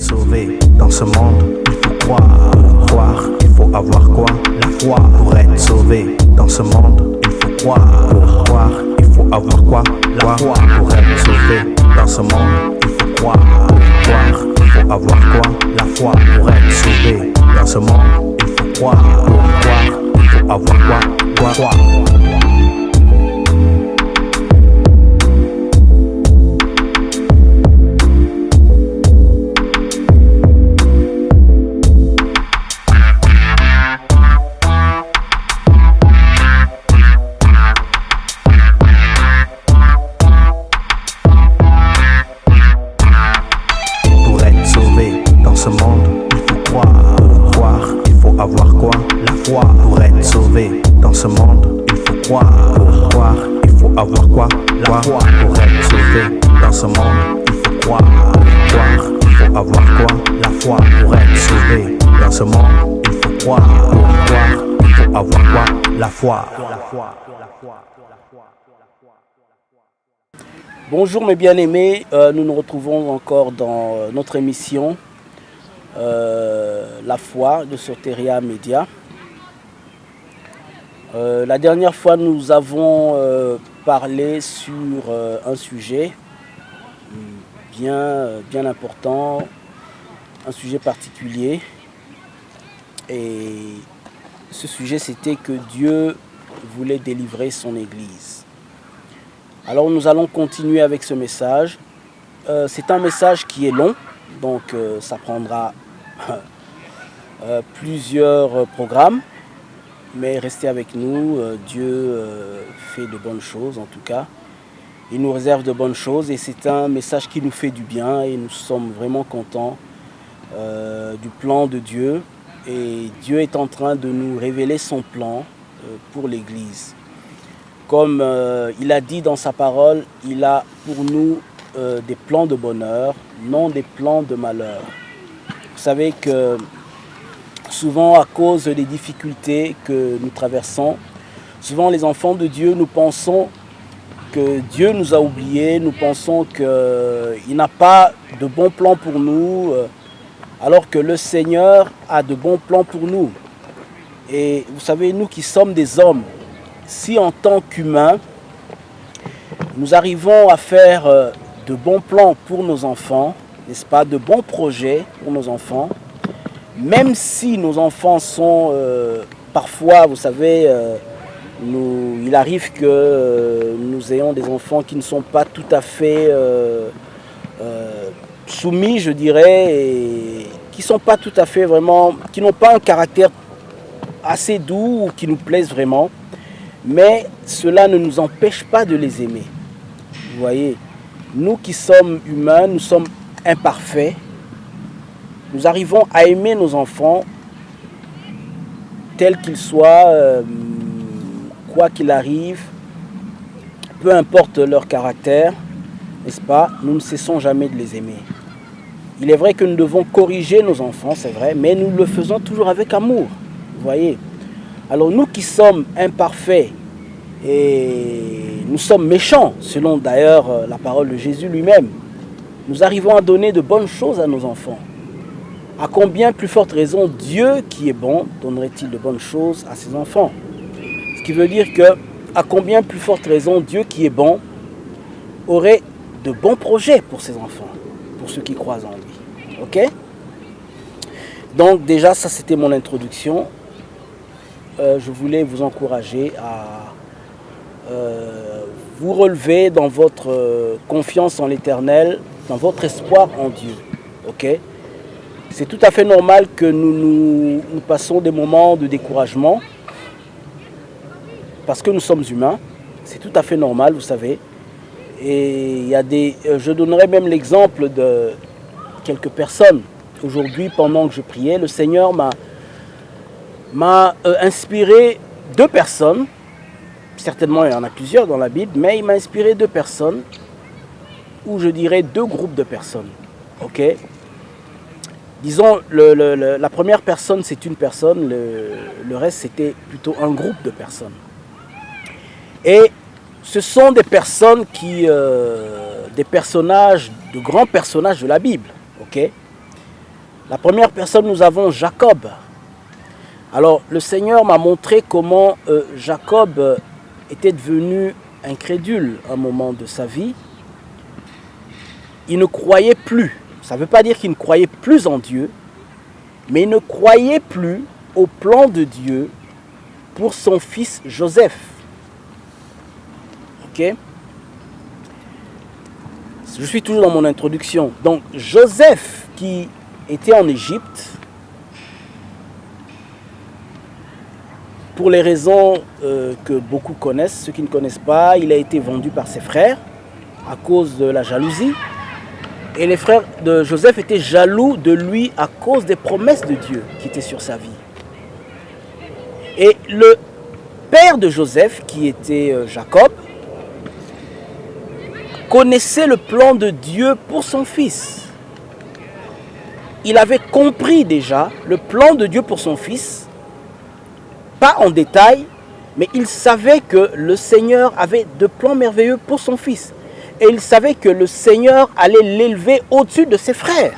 être sauvé dans ce monde, il faut croire. Croire, il faut avoir quoi? La foi. Pour être sauvé dans ce monde, il faut croire. Pour croire, il faut avoir quoi? La foi. Pour être sauvé dans ce monde, il faut croire. Pour croire, il faut avoir quoi? La foi. Pour être sauvé dans ce monde, il faut croire. Pour croire, il faut avoir quoi? Croire. Ce monde, il faut croire. Pour croire, il faut avoir quoi? La foi. Pour être sauvé dans ce monde, il faut croire. Pour croire, il faut avoir quoi? La foi. Pour être sauvé dans ce monde, il faut croire. Pour croire, il faut avoir quoi? La foi. Pour être sauvé dans ce monde, il faut croire. Pour croire, il faut avoir quoi? La foi. Bonjour mes bien-aimés, nous nous retrouvons encore dans notre émission La foi de Soteria Media. La dernière fois, nous avons parlé sur un sujet bien important, un sujet particulier. Et ce sujet, c'était que Dieu voulait délivrer son Église. Alors nous allons continuer avec ce message. C'est un message qui est long, donc ça prendra plusieurs programmes, mais restez avec nous. Dieu fait de bonnes choses en tout cas. Il nous réserve de bonnes choses et c'est un message qui nous fait du bien et nous sommes vraiment contents du plan de Dieu. Et Dieu est en train de nous révéler son plan pour l'Église. Comme il a dit dans sa parole, il a pour nous des plans de bonheur, non des plans de malheur. Vous savez que souvent à cause des difficultés que nous traversons, souvent les enfants de Dieu, nous pensons que Dieu nous a oubliés, nous pensons qu'il n'a pas de bons plans pour nous, alors que le Seigneur a de bons plans pour nous. Et vous savez, nous qui sommes des hommes, si en tant qu'humains, nous arrivons à faire de bons plans pour nos enfants, n'est-ce pas, de bons projets pour nos enfants, même si nos enfants sont parfois, vous savez, il arrive que nous ayons des enfants qui ne sont pas tout à fait soumis, je dirais, et qui sont pas tout à fait vraiment, qui n'ont pas un caractère assez doux ou qui nous plaisent vraiment. Mais cela ne nous empêche pas de les aimer. Vous voyez, nous qui sommes humains, nous sommes imparfaits. Nous arrivons à aimer nos enfants tels qu'ils soient, quoi qu'il arrive, peu importe leur caractère, n'est-ce pas, nous ne cessons jamais de les aimer. Il est vrai que nous devons corriger nos enfants, c'est vrai, mais nous le faisons toujours avec amour. Vous voyez. Alors nous qui sommes imparfaits et nous sommes méchants, selon d'ailleurs la parole de Jésus lui-même, nous arrivons à donner de bonnes choses à nos enfants. À combien plus forte raison Dieu qui est bon donnerait-il de bonnes choses à ses enfants? Ce qui veut dire que à combien plus forte raison Dieu qui est bon aurait de bons projets pour ses enfants, pour ceux qui croient en lui. Ok? Donc déjà ça c'était mon introduction. Je voulais vous encourager à vous relever dans votre confiance en l'Éternel, dans votre espoir en Dieu. Ok? C'est tout à fait normal que nous passons des moments de découragement parce que nous sommes humains. C'est tout à fait normal, vous savez. Et il y a je donnerai même l'exemple de quelques personnes. Aujourd'hui, pendant que je priais, le Seigneur m'a inspiré 2 personnes. Certainement, il y en a plusieurs dans la Bible, mais il m'a inspiré 2 personnes, ou je dirais 2 groupes de personnes. Ok? Disons, la première personne, c'est une personne, le reste, c'était plutôt un groupe de personnes. Et ce sont des personnes des personnages, de grands personnages de la Bible. Ok? La première personne, nous avons Jacob. Alors, le Seigneur m'a montré comment Jacob était devenu incrédule à un moment de sa vie. Il ne croyait plus. Ça ne veut pas dire qu'il ne croyait plus en Dieu, mais il ne croyait plus au plan de Dieu pour son fils Joseph. Ok? Je suis toujours dans mon introduction. Donc, Joseph, qui était en Égypte, pour les raisons que beaucoup connaissent, ceux qui ne connaissent pas, il a été vendu par ses frères à cause de la jalousie. Et les frères de Joseph étaient jaloux de lui à cause des promesses de Dieu qui étaient sur sa vie. Et le père de Joseph, qui était Jacob, connaissait le plan de Dieu pour son fils. Il avait compris déjà le plan de Dieu pour son fils, pas en détail, mais il savait que le Seigneur avait de plans merveilleux pour son fils. Et il savait que le Seigneur allait l'élever au-dessus de ses frères.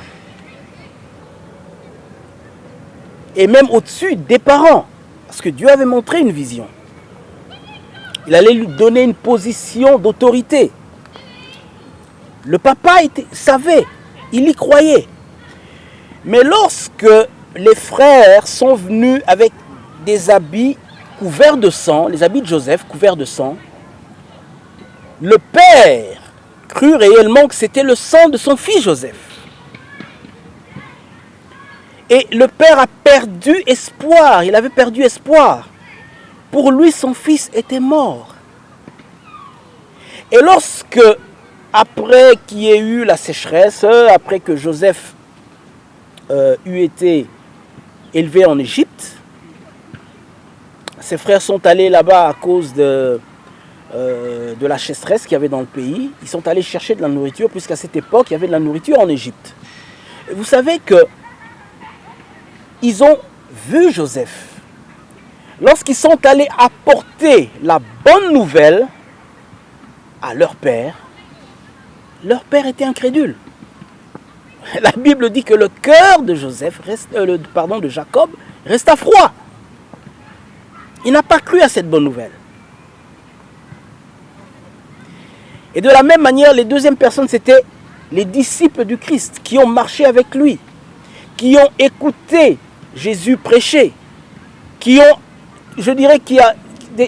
Et même au-dessus des parents. Parce que Dieu avait montré une vision. Il allait lui donner une position d'autorité. Le papa savait, il y croyait. Mais lorsque les frères sont venus avec des habits couverts de sang, les habits de Joseph couverts de sang, le père crut réellement que c'était le sang de son fils Joseph. Et le père a perdu espoir, il avait perdu espoir. Pour lui, son fils était mort. Et lorsque, après qu'il y ait eu la sécheresse, après que Joseph eut été élevé en Égypte, ses frères sont allés là-bas à cause de la sécheresse qu'il y avait dans le pays. Ils sont allés chercher de la nourriture, puisqu'à cette époque, il y avait de la nourriture en Égypte. Et vous savez que ils ont vu Joseph. Lorsqu'ils sont allés apporter la bonne nouvelle à leur père était incrédule. La Bible dit que le cœur de de Jacob resta froid. Il n'a pas cru à cette bonne nouvelle. Et de la même manière, les deuxièmes personnes, c'était les disciples du Christ qui ont marché avec lui, qui ont écouté Jésus prêcher, qui ont, je dirais,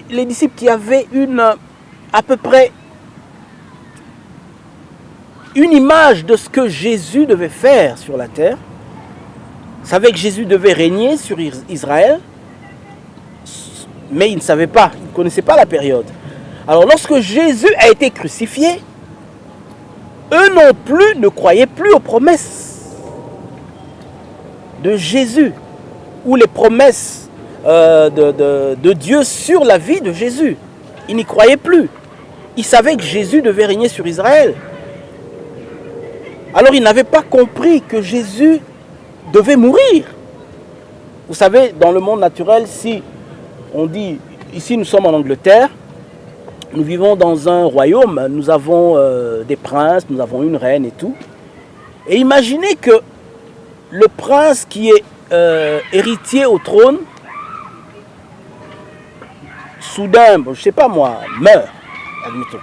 les disciples qui avaient à peu près une image de ce que Jésus devait faire sur la terre, savaient que Jésus devait régner sur Israël, mais ils ne savaient pas, ils ne connaissaient pas la période. Alors lorsque Jésus a été crucifié, eux non plus ne croyaient plus aux promesses de Jésus, ou les promesses de Dieu sur la vie de Jésus. Ils n'y croyaient plus. Ils savaient que Jésus devait régner sur Israël. Alors ils n'avaient pas compris que Jésus devait mourir. Vous savez, dans le monde naturel, si on dit, ici nous sommes en Angleterre, nous vivons dans un royaume, nous avons des princes, nous avons une reine et tout. Et imaginez que le prince qui est héritier au trône, soudain, je ne sais pas moi, meurt, admettons.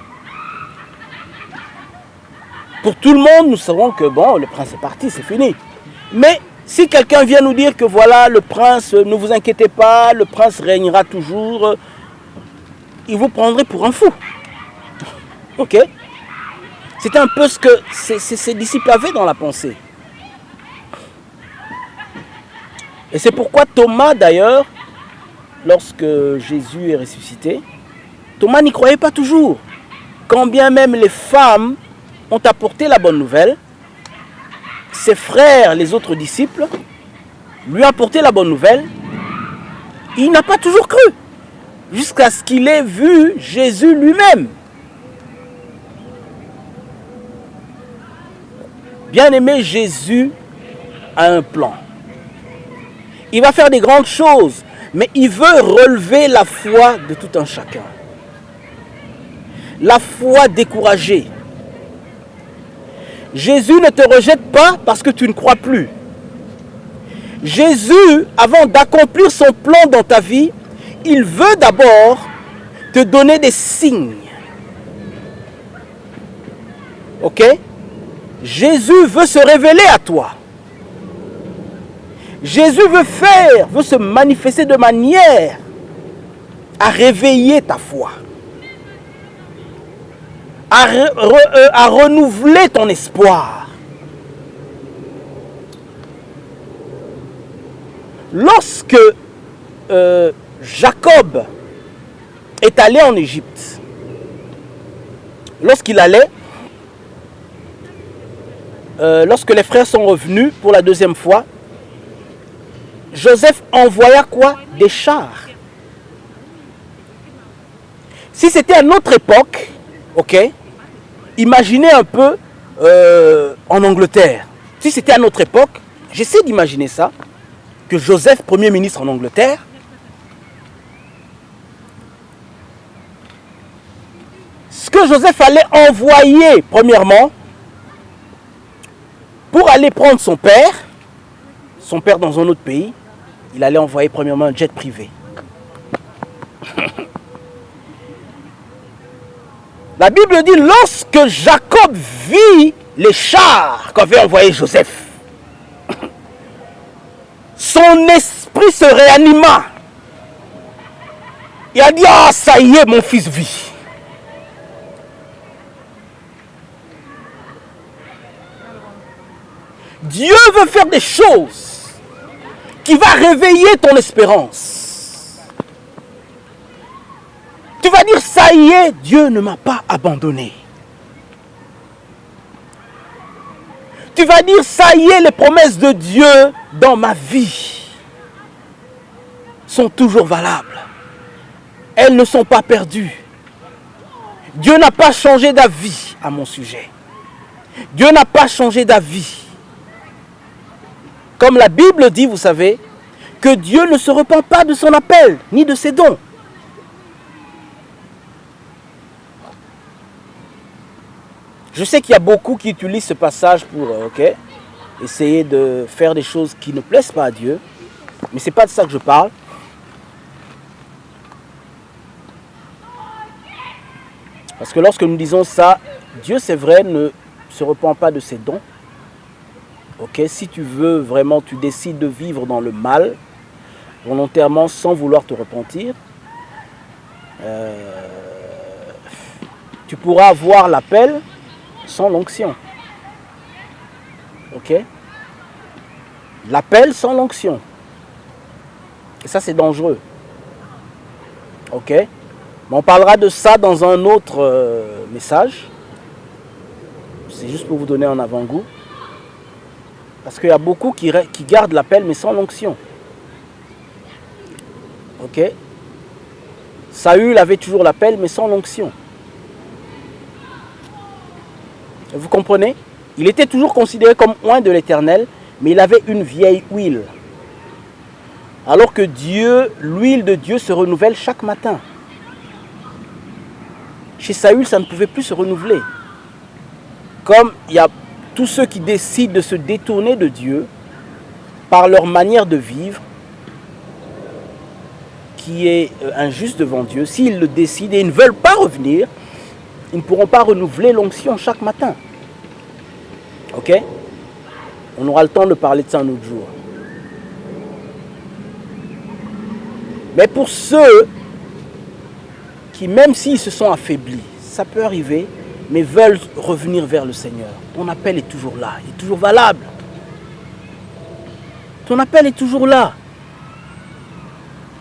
Pour tout le monde, nous savons que bon, le prince est parti, c'est fini. Mais si quelqu'un vient nous dire que voilà, le prince, ne vous inquiétez pas, le prince régnera toujours, il vous prendrait pour un fou. Ok? C'était un peu ce que ces disciples avaient dans la pensée. Et c'est pourquoi Thomas, d'ailleurs, lorsque Jésus est ressuscité, Thomas n'y croyait pas toujours. Quand bien même les femmes ont apporté la bonne nouvelle, ses frères, les autres disciples, lui ont apporté la bonne nouvelle, il n'a pas toujours cru, jusqu'à ce qu'il ait vu Jésus lui-même. Bien-aimé, Jésus a un plan. Il va faire des grandes choses, mais il veut relever la foi de tout un chacun. La foi découragée. Jésus ne te rejette pas parce que tu ne crois plus. Jésus, avant d'accomplir son plan dans ta vie, il veut d'abord te donner des signes. Ok? Jésus veut se révéler à toi. Jésus veut se manifester de manière à réveiller ta foi, à renouveler ton espoir. Lorsque Jacob est allé en Égypte, lorsqu'il allait, lorsque les frères sont revenus pour la deuxième fois, Joseph envoya quoi? Des chars. Si c'était à notre époque, ok, imaginez un peu en Angleterre. Si c'était à notre époque, j'essaie d'imaginer ça, que Joseph, Premier ministre en Angleterre, ce que Joseph allait envoyer, premièrement, pour aller prendre son père dans un autre pays, il allait envoyer premièrement un jet privé. La Bible dit, lorsque Jacob vit les chars qu'avait envoyé Joseph, son esprit se réanima. Il a dit, ah, ça y est, mon fils vit. Dieu veut faire des choses qui va réveiller ton espérance. Tu vas dire, ça y est, Dieu ne m'a pas abandonné. Tu vas dire, ça y est, les promesses de Dieu dans ma vie sont toujours valables. Elles ne sont pas perdues. Dieu n'a pas changé d'avis à mon sujet. Dieu n'a pas changé d'avis. Comme la Bible dit, vous savez, que Dieu ne se repent pas de son appel, ni de ses dons. Je sais qu'il y a beaucoup qui utilisent ce passage pour essayer de faire des choses qui ne plaisent pas à Dieu. Mais ce n'est pas de ça que je parle. Parce que lorsque nous disons ça, Dieu, c'est vrai, ne se repent pas de ses dons. Si tu veux vraiment, tu décides de vivre dans le mal, volontairement, sans vouloir te repentir, tu pourras avoir l'appel sans l'onction. L'appel sans l'onction. Et ça, c'est dangereux. Mais on parlera de ça dans un autre message. C'est juste pour vous donner un avant-goût. Parce qu'il y a beaucoup qui gardent l'appel, mais sans l'onction. Saül avait toujours l'appel, mais sans l'onction. Vous comprenez? Il était toujours considéré comme oint de l'Éternel, mais il avait une vieille huile. Alors que l'huile de Dieu se renouvelle chaque matin. Chez Saül, ça ne pouvait plus se renouveler. Comme il y a tous ceux qui décident de se détourner de Dieu par leur manière de vivre, qui est injuste devant Dieu, s'ils le décident et ils ne veulent pas revenir, ils ne pourront pas renouveler l'onction chaque matin. On aura le temps de parler de ça un autre jour. Mais pour ceux qui, même s'ils se sont affaiblis, ça peut arriver, mais veulent revenir vers le Seigneur, ton appel est toujours là, il est toujours valable. Ton appel est toujours là.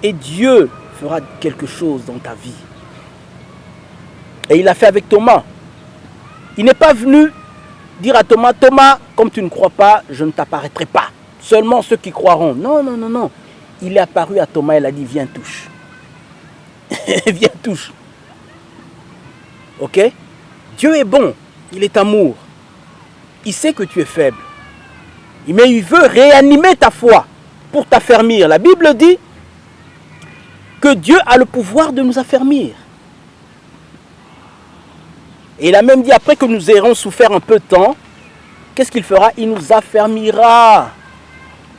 Et Dieu fera quelque chose dans ta vie. Et il l'a fait avec Thomas. Il n'est pas venu dire à Thomas, Thomas, comme tu ne crois pas, je ne t'apparaîtrai pas. Seulement ceux qui croiront. Non, non, non, non. Il est apparu à Thomas et il a dit, viens, touche. Viens, touche. Dieu est bon, il est amour. Il sait que tu es faible. Mais il veut réanimer ta foi pour t'affermir. La Bible dit que Dieu a le pouvoir de nous affermir. Et il a même dit, après que nous aurons souffert un peu de temps, qu'est-ce qu'il fera? Il nous affermira.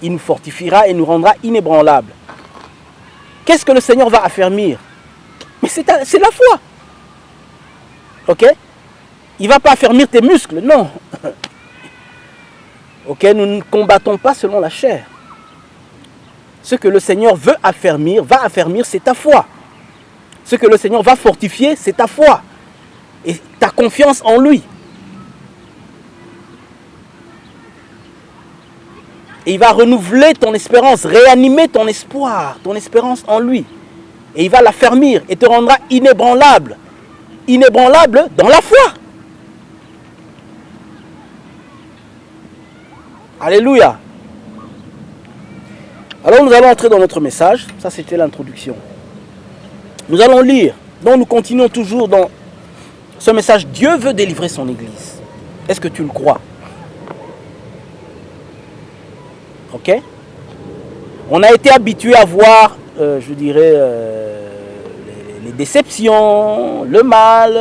Il nous fortifiera et nous rendra inébranlables. Qu'est-ce que le Seigneur va affermir? Mais c'est la foi. Ok? Il ne va pas affermir tes muscles, non. Ok? Nous ne combattons pas selon la chair. Ce que le Seigneur veut affermir, va affermir, c'est ta foi. Ce que le Seigneur va fortifier, c'est ta foi. Et ta confiance en lui. Et il va renouveler ton espérance, réanimer ton espoir, ton espérance en lui. Et il va l'affermir et te rendra inébranlable. Inébranlable dans la foi. Alléluia. Alors nous allons entrer dans notre message. Ça c'était l'introduction. Nous allons lire. Donc nous continuons toujours dans ce message. Dieu veut délivrer son Église. Est-ce que tu le crois? Ok? On a été habitué à voir, je dirais, les déceptions, le mal,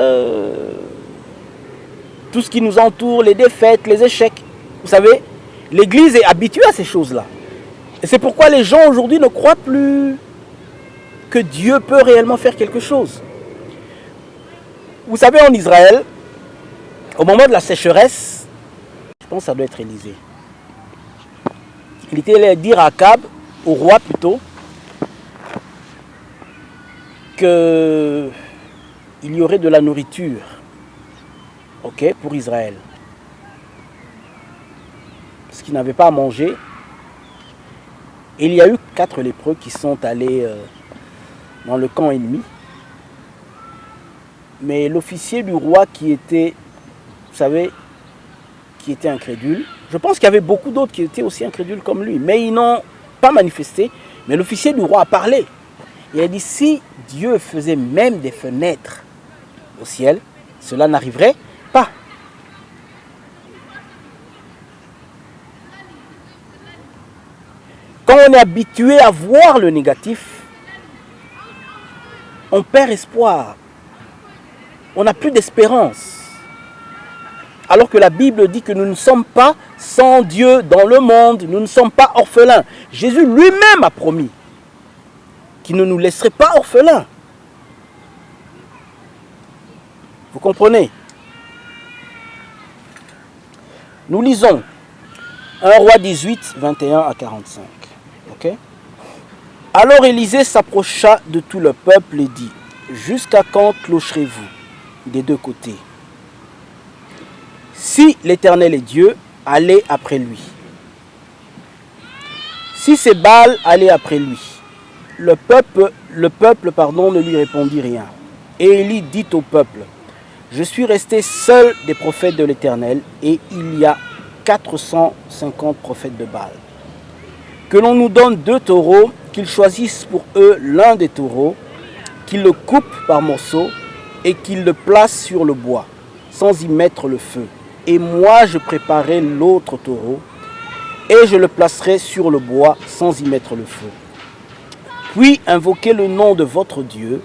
tout ce qui nous entoure, les défaites, les échecs. Vous savez, l'Église est habituée à ces choses-là. Et c'est pourquoi les gens aujourd'hui ne croient plus que Dieu peut réellement faire quelque chose. Vous savez, en Israël, au moment de la sécheresse, je pense que ça doit être Élisée. Il était allé dire à Akab, au roi plutôt, qu'il y aurait de la nourriture, ok, pour Israël. Parce qu'il n'avait pas à manger. Et il y a eu 4 lépreux qui sont allés dans le camp ennemi. Mais l'officier du roi qui était, vous savez, qui était incrédule, je pense qu'il y avait beaucoup d'autres qui étaient aussi incrédules comme lui, mais ils n'ont pas manifesté. Mais l'officier du roi a parlé. Il a dit, si Dieu faisait même des fenêtres au ciel, cela n'arriverait pas. Quand on est habitué à voir le négatif, on perd espoir. On n'a plus d'espérance. Alors que la Bible dit que nous ne sommes pas sans Dieu dans le monde, nous ne sommes pas orphelins. Jésus lui-même a promis qu'il ne nous laisserait pas orphelins. Vous comprenez? Nous lisons 1 Roi 18, 21 à 45. Okay? Alors Élisée s'approcha de tout le peuple et dit, « Jusqu'à quand clocherez-vous des deux côtés? Si l'Éternel est Dieu, allez après lui. Si c'est Baal, allez après lui. » Le peuple ne lui répondit rien. Et Élie dit au peuple, « Je suis resté seul des prophètes de l'Éternel, et il y a 450 prophètes de Baal. Que l'on nous donne 2 taureaux, qu'ils choisissent pour eux l'un des taureaux, qu'ils le coupent par morceaux, et qu'ils le placent sur le bois, sans y mettre le feu. Et moi je préparerai l'autre taureau, et je le placerai sur le bois, sans y mettre le feu. Puis invoquez le nom de votre Dieu,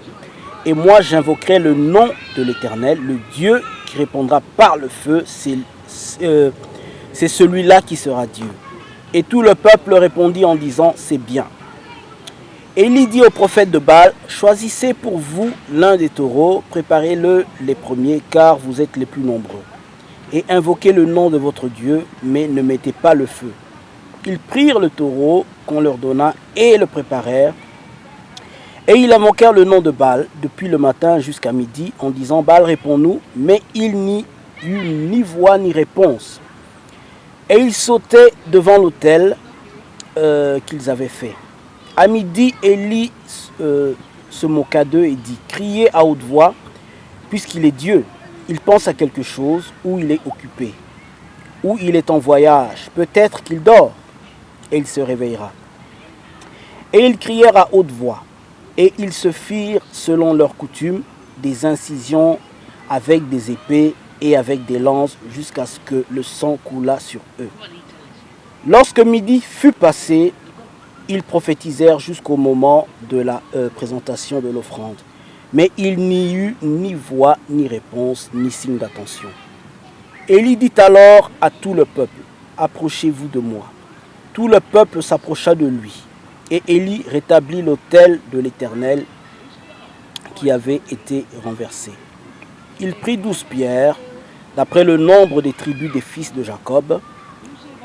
et moi j'invoquerai le nom de l'Éternel, le Dieu qui répondra par le feu, c'est celui-là qui sera Dieu. » Et tout le peuple répondit en disant, « C'est bien. » Élie dit aux prophètes de Baal, « Choisissez pour vous l'un des taureaux, préparez-le les premiers, car vous êtes les plus nombreux. Et invoquez le nom de votre Dieu, mais ne mettez pas le feu. » Ils prirent le taureau qu'on leur donna et le préparèrent. Et ils invoquèrent le nom de Baal depuis le matin jusqu'à midi, en disant, « Baal, réponds-nous. » Mais il n'y eut ni voix ni réponse. Et ils sautaient devant l'autel qu'ils avaient fait. À midi, Élie se moqua d'eux et dit, « Criez à haute voix, puisqu'il est Dieu. Il pense à quelque chose, ou il est occupé, ou il est en voyage. Peut-être qu'il dort, et il se réveillera. » Et ils crièrent à haute voix, et ils se firent, selon leur coutume, des incisions avec des épées et avec des lances, jusqu'à ce que le sang coulât sur eux. Lorsque midi fut passé, ils prophétisèrent jusqu'au moment de la présentation de l'offrande. Mais il n'y eut ni voix, ni réponse, ni signe d'attention. Élie dit alors à tout le peuple, « Approchez-vous de moi. » Tout le peuple s'approcha de lui. Et Élie rétablit l'autel de l'Éternel qui avait été renversé. Il prit 12 pierres, d'après le nombre des tribus des fils de Jacob,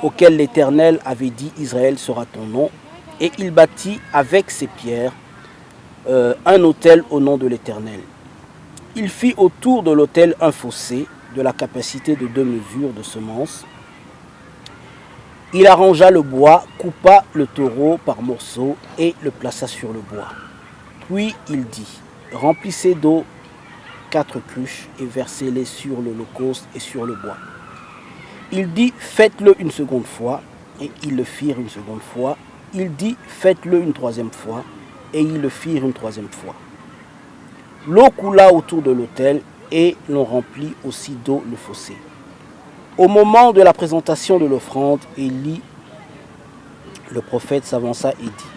auxquels l'Éternel avait dit « Israël sera ton nom », et il bâtit avec ces pierres un autel au nom de l'Éternel. Il fit autour de l'autel un fossé de la capacité de 2 mesures de semences. Il arrangea le bois, coupa le taureau par morceaux et le plaça sur le bois. Puis il dit, remplissez d'eau 4 cruches et versez-les sur l'holocauste et sur le bois. Il dit, faites-le une seconde fois, et ils le firent une seconde fois. Il dit, faites-le une troisième fois, et ils le firent une troisième fois. L'eau coula autour de l'autel, et l'on remplit aussi d'eau le fossé. Au moment de la présentation de l'offrande, Élie, le prophète, s'avança et dit,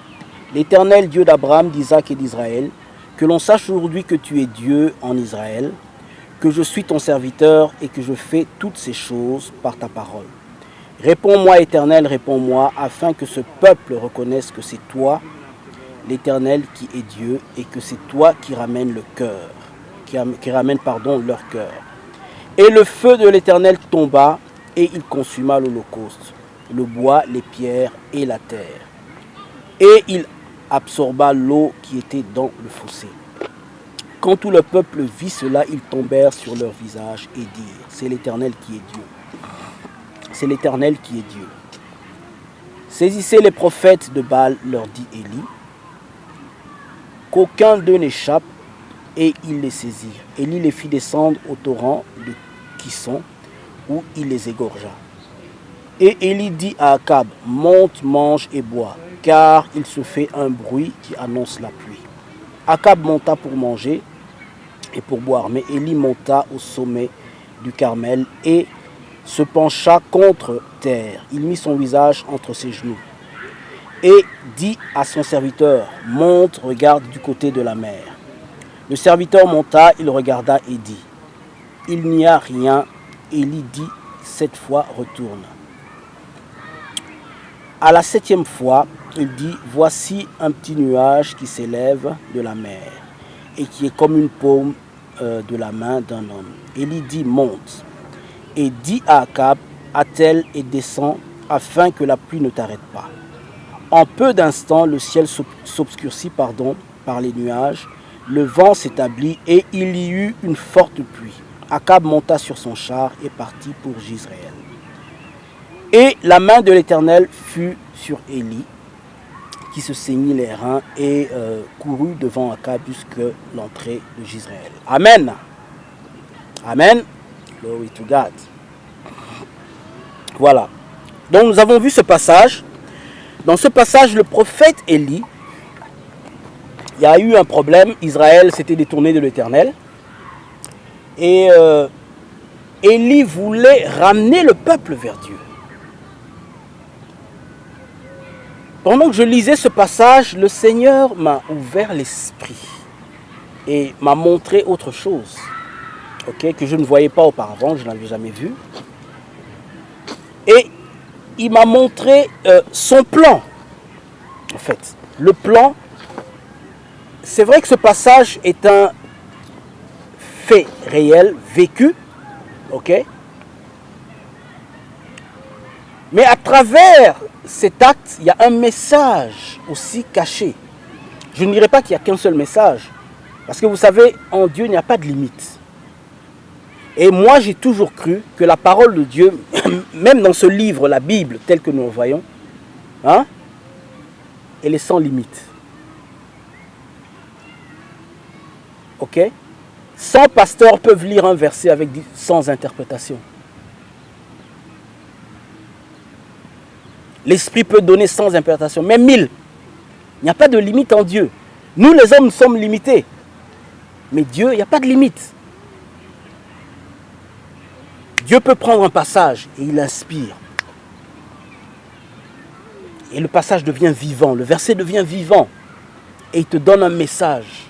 l'Éternel Dieu d'Abraham, d'Isaac et d'Israël, que l'on sache aujourd'hui que tu es Dieu en Israël, que je suis ton serviteur et que je fais toutes ces choses par ta parole. Réponds-moi, Éternel, réponds-moi, afin que ce peuple reconnaisse que c'est toi, l'Éternel, qui est Dieu, et que c'est toi qui ramènes le cœur, qui ramène leur cœur. Et le feu de l'Éternel tomba, et il consuma l'holocauste, le bois, les pierres et la terre. Et il absorba l'eau qui était dans le fossé. Quand tout le peuple vit cela, ils tombèrent sur leur visage et dirent, c'est l'Éternel qui est Dieu. C'est l'Éternel qui est Dieu. Saisissez les prophètes de Baal, leur dit Élie, qu'aucun d'eux n'échappe, et ils les saisirent. Élie les fit descendre au torrent de Kison, où il les égorgea. Et Élie dit à Akab, monte, mange et bois, car il se fait un bruit qui annonce la pluie. Akab monta pour manger et pour boire, mais Élie monta au sommet du Carmel et se pencha contre terre. Il mit son visage entre ses genoux et dit à son serviteur, monte, regarde du côté de la mer. Le serviteur monta, il regarda et dit, il n'y a rien. Élie dit, 7 fois, retourne. À la 7e fois, il dit, voici un petit nuage qui s'élève de la mer et qui est comme une paume de la main d'un homme. Élie dit, monte, et dit à Akab, attelle et descend afin que la pluie ne t'arrête pas. En peu d'instants, le ciel s'obscurcit par les nuages, le vent s'établit et il y eut une forte pluie. Akab monta sur son char et partit pour Jizréel. Et la main de l'Éternel fut sur Élie, qui se saignit les reins et courut devant Akab jusqu'à l'entrée de Jizréel. Amen. Amen. Glory to God. Voilà. Donc nous avons vu ce passage. Dans ce passage, le prophète Élie, il y a eu un problème. Israël s'était détourné de l'Éternel. Et Élie voulait ramener le peuple vers Dieu. Pendant que je lisais ce passage, le Seigneur m'a ouvert l'esprit et m'a montré autre chose, que je ne voyais pas auparavant, je n'avais jamais vu. Et il m'a montré son plan. En fait, le plan, c'est vrai que ce passage est un fait réel, vécu, mais à travers cet acte, il y a un message aussi caché. Je ne dirais pas qu'il n'y a qu'un seul message, parce que vous savez, en Dieu, il n'y a pas de limite. Et moi, j'ai toujours cru que la parole de Dieu, même dans ce livre, la Bible, tel que nous le voyons, elle est sans limite. 100 pasteurs peuvent lire un verset sans interprétation. L'esprit peut donner sans interprétation, même 1000. Il n'y a pas de limite en Dieu. Nous, les hommes, sommes limités. Mais Dieu, il n'y a pas de limite. Dieu peut prendre un passage et il inspire. Et le passage devient vivant, le verset devient vivant. Et il te donne un message.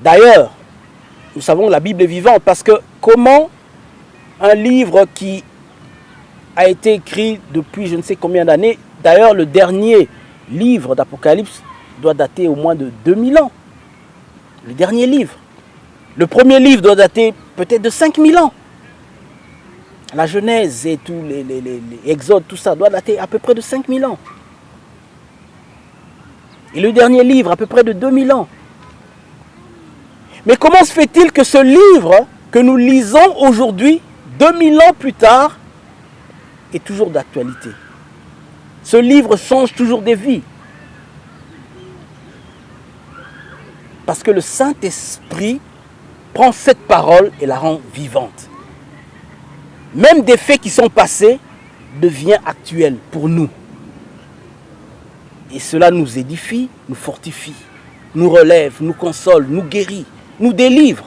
D'ailleurs, nous savons que la Bible est vivante parce que comment un livre qui a été écrit depuis je ne sais combien d'années. D'ailleurs, le dernier livre d'Apocalypse doit dater au moins de 2000 ans. Le dernier livre. Le premier livre doit dater peut-être de 5000 ans. La Genèse et tous les Exodes, tout ça doit dater à peu près de 5000 ans. Et le dernier livre à peu près de 2000 ans. Mais comment se fait-il que ce livre que nous lisons aujourd'hui, 2000 ans plus tard, est toujours d'actualité? Ce livre change toujours des vies. Parce que le Saint-Esprit prend cette parole et la rend vivante. Même des faits qui sont passés deviennent actuels pour nous. Et cela nous édifie, nous fortifie, nous relève, nous console, nous guérit, nous délivre.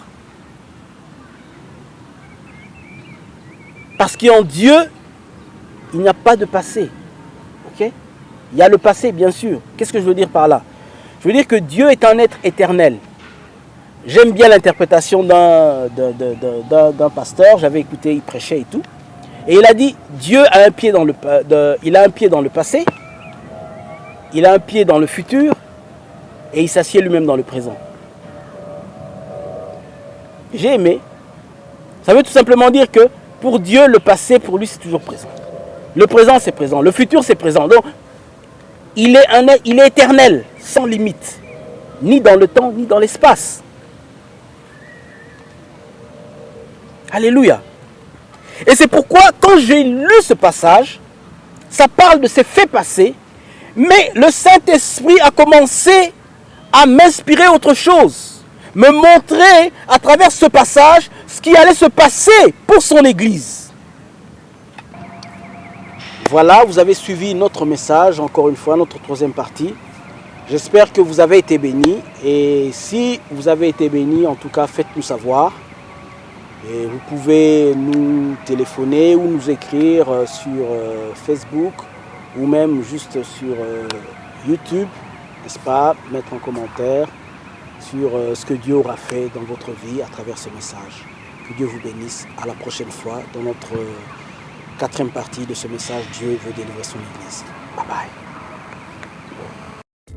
Parce qu'en Dieu, il n'y a pas de passé. Okay? Il y a le passé, bien sûr. Qu'est-ce que je veux dire par là? Je veux dire que Dieu est un être éternel. J'aime bien l'interprétation d'un pasteur. J'avais écouté, il prêchait et tout. Et il a dit, Dieu a un pied dans il a un pied dans le passé, il a un pied dans le futur, et il s'assied lui-même dans le présent. J'ai aimé. Ça veut tout simplement dire que pour Dieu, le passé, pour lui, c'est toujours présent. Le présent, c'est présent. Le futur, c'est présent. Donc, il est éternel, sans limite. Ni dans le temps, ni dans l'espace. Alléluia. Et c'est pourquoi, quand j'ai lu ce passage, ça parle de ces faits passés, mais le Saint-Esprit a commencé à m'inspirer autre chose, me montrer à travers ce passage ce qui allait se passer pour son Église. Voilà, vous avez suivi notre message, encore une fois, notre troisième partie. J'espère que vous avez été bénis, et si vous avez été bénis, en tout cas, faites-nous savoir. Et vous pouvez nous téléphoner ou nous écrire sur Facebook ou même juste sur YouTube, n'est-ce pas, mettre en commentaire sur ce que Dieu aura fait dans votre vie à travers ce message. Que Dieu vous bénisse. À la prochaine fois dans notre quatrième partie de ce message. Dieu veut délivrer son Église. Bye bye.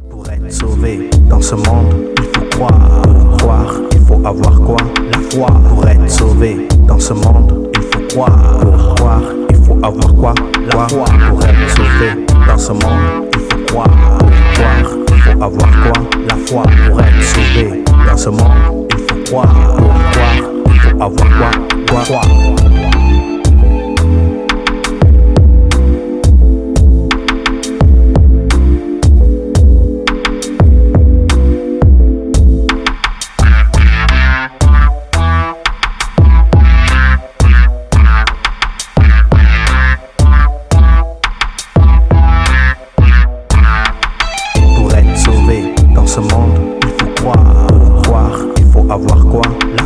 Pour être sauvé dans ce monde, il faut croire. Croire, il faut avoir quoi? La foi. Pour être sauvé dans ce monde, il faut croire. Pour croire, il faut avoir quoi? La foi. Pour être sauvé dans ce monde, il faut croire. Pour croire, il faut avoir quoi? La foi. Pour être sauvé dans ce monde, il faut croire. Pour croire, il faut avoir quoi?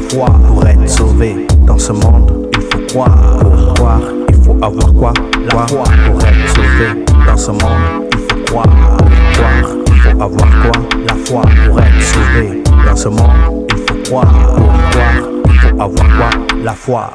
Croire. Pour être sauvé dans ce monde, il faut croire. Pour croire, il faut avoir quoi? La foi. Pour être sauvé dans ce monde, il faut croire. Pour croire, il faut avoir quoi? La foi. Pour être sauvé dans ce monde, il faut croire. Pour croire, il faut avoir quoi? La foi.